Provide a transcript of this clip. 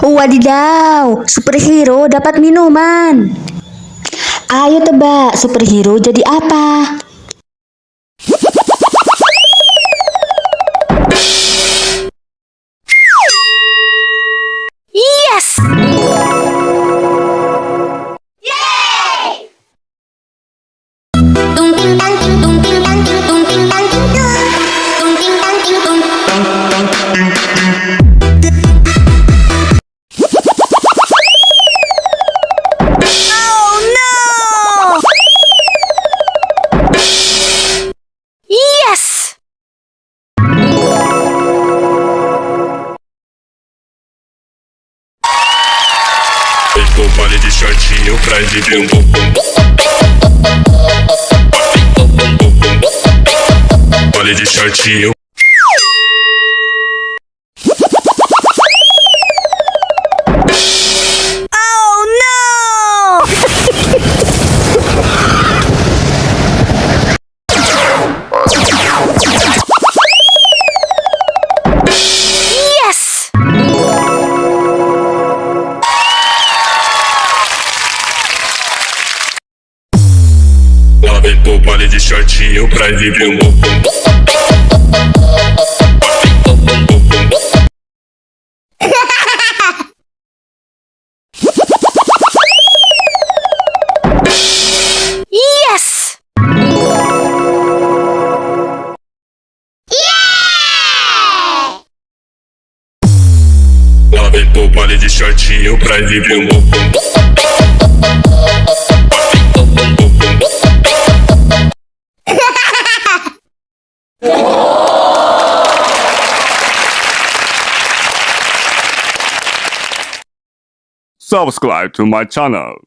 Wadidaw, superhero dapat minuman. Ayo tebak, superhero jadi apa? Yes! Vou vale de shortinho pra exibir um bumbum. Vale de shortinho. Oh no! Yes! Ela vem pro vale de shortinho pra exibir um bumbum. Yes! Ela vem pro vale de shortinho pra exibir um bumbum. Subscribe to my channel.